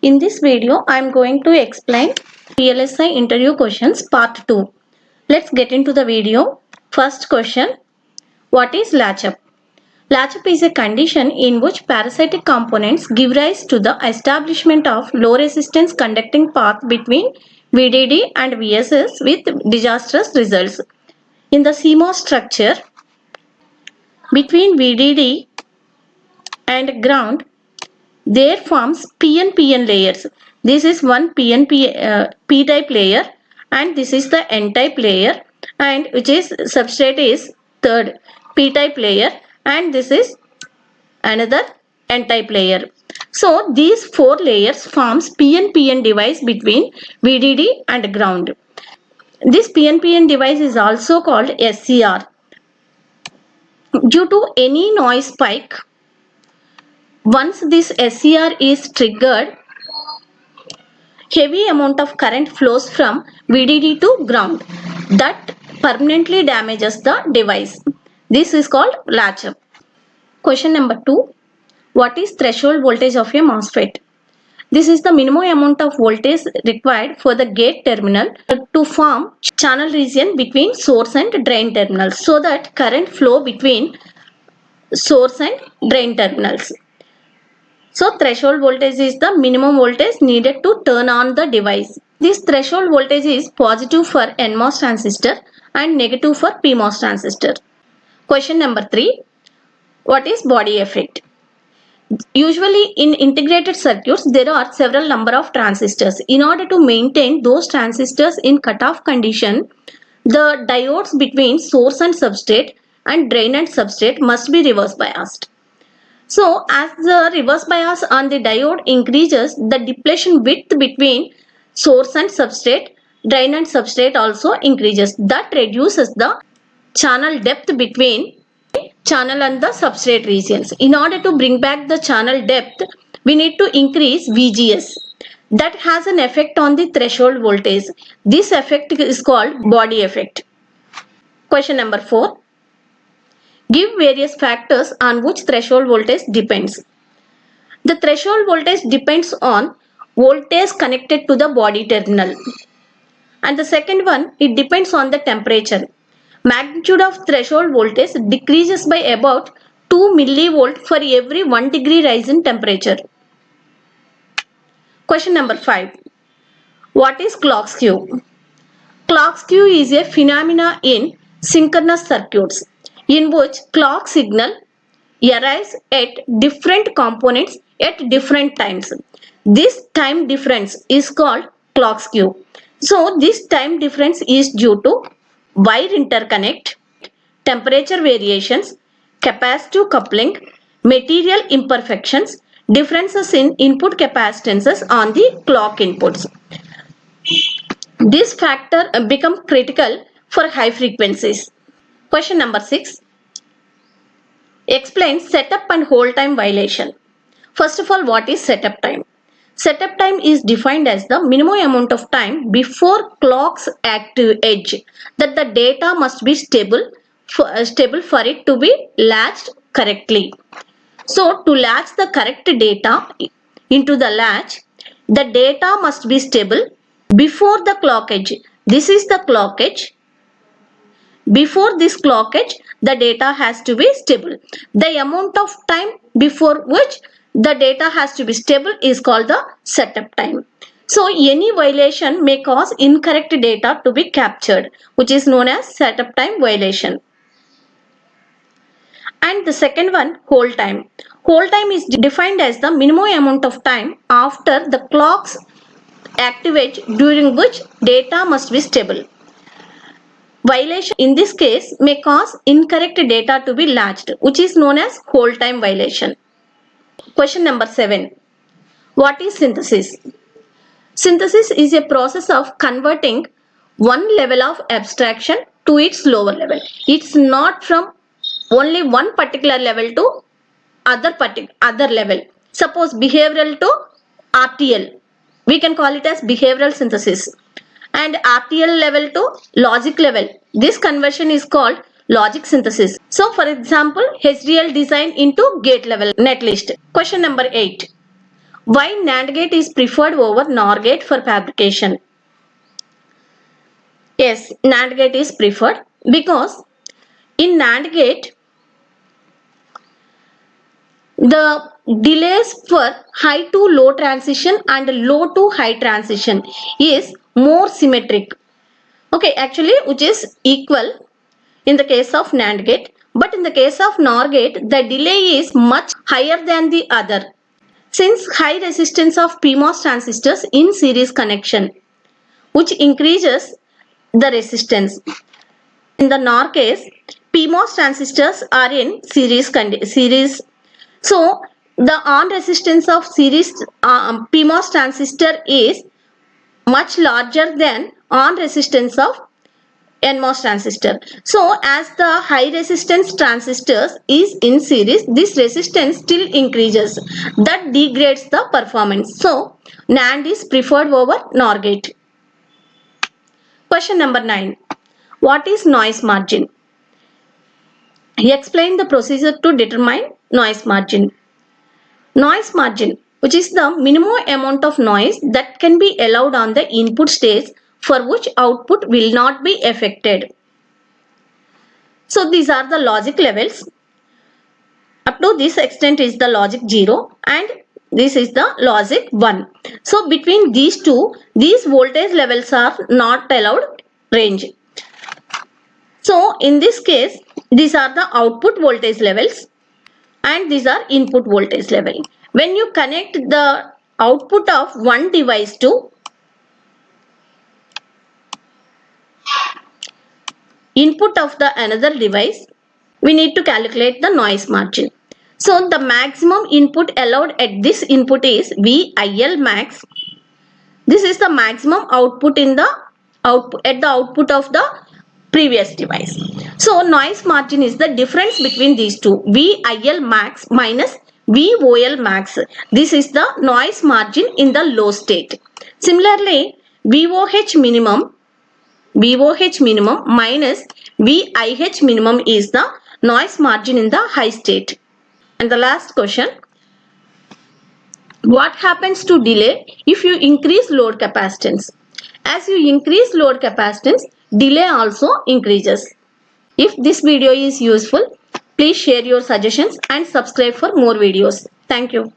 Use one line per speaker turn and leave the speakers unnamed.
In this video, I am going to explain VLSI interview questions part 2. Let's get into the video. First question, what is latch-up? Latch-up is a condition in which parasitic components give rise to the establishment of low resistance conducting path between VDD and VSS with disastrous results. In the CMOS structure, between VDD and ground, there forms PN-PN layers. This is one P-type layer and this is the N-type layer, and which is substrate is third P-type layer, and this is another N-type layer. So these four layers forms PN-PN device between VDD and ground. This PN-PN device is also called SCR. Due to any noise spike, once this SCR is triggered, heavy amount of current flows from VDD to ground that permanently damages the device. This is called latch-up. Question number 2. What is threshold voltage of a MOSFET? This is the minimum amount of voltage required for the gate terminal to form channel region between source and drain terminals so that current flow between source and drain terminals. So threshold voltage is the minimum voltage needed to turn on the device. This threshold voltage is positive for NMOS transistor and negative for PMOS transistor. Question number 3. What is body effect? Usually in integrated circuits, there are several number of transistors. In order to maintain those transistors in cutoff condition, the diodes between source and substrate and drain and substrate must be reverse biased. So as the reverse bias on the diode increases, the depletion width between source and substrate, drain and substrate also increases. That reduces the channel depth between channel and the substrate regions. In order to bring back the channel depth, we need to increase VGS. That has an effect on the threshold voltage. This effect is called body effect. Question number 4. Give various factors on which threshold voltage depends. The threshold voltage depends on voltage connected to the body terminal. And the second one, it depends on the temperature. Magnitude of threshold voltage decreases by about 2 millivolt for every 1 degree rise in temperature. Question number 5. What is clock skew? Clock skew is a phenomena in synchronous circuits in which clock signal arrives at different components at different times. This time difference is called clock skew. So this time difference is due to wire interconnect, temperature variations, capacitive coupling, material imperfections, differences in input capacitances on the clock inputs. This factor become critical for high frequencies. Question number 6. Explain setup and hold time violation. First of all, what is setup time? Setup time is defined as the minimum amount of time before clock's active edge that the data must be stable for it to be latched correctly. So to latch the correct data into the latch, the data must be stable before the clock edge. This is the clock edge. Before this clock edge, the data has to be stable. The amount of time before which the data has to be stable is called the setup time. So any violation may cause incorrect data to be captured, which is known as setup time violation. And the second one, hold time. Hold time is defined as the minimum amount of time after the clock's active edge during which data must be stable. Violation in this case may cause incorrect data to be latched, which is known as hold time violation. Question number 7. What is synthesis? Synthesis is a process of converting one level of abstraction to its lower level. It's not from only one particular level to other level. Suppose behavioral to RTL. We can call it as behavioral synthesis. And RTL level to logic level. This conversion is called logic synthesis. So for example, HDL design into gate level netlist. Question number 8. Why NAND gate is preferred over NOR gate for fabrication? Yes, NAND gate is preferred because in NAND gate, the delays for high to low transition and low to high transition is more symmetric. Okay, actually which is equal in the case of NAND gate, but in the case of NOR gate, the delay is much higher than the other. Since high resistance of PMOS transistors in series connection, which increases the resistance. In the NOR case, PMOS transistors are in series. So the on resistance of series PMOS transistor is much larger than on resistance of NMOS transistor. So as the high resistance transistors is in series, this resistance still increases. That degrades the performance. So NAND is preferred over NOR gate. Question number 9. What is noise margin? Explain the procedure to determine noise margin. Noise margin, which is the minimum amount of noise that can be allowed on the input stage for which output will not be affected. So these are the logic levels. Up to this extent is the logic 0 and this is the logic 1. So between these two, these voltage levels are not allowed range. So in this case, these are the output voltage levels and these are input voltage level. When you connect the output of one device to input of the another device, we need to calculate the noise margin. So the maximum input allowed at this input is VIL max. This is the maximum output in the output of the previous device. So noise margin is the difference between these two, VIL max minus VOL max. This is the noise margin in the low state. Similarly, VOH minimum minus VIH minimum is the noise margin in the high state. And the last question, what happens to delay if you increase load capacitance? As you increase load capacitance, delay also increases. If this video is useful, please share your suggestions and subscribe for more videos. Thank you.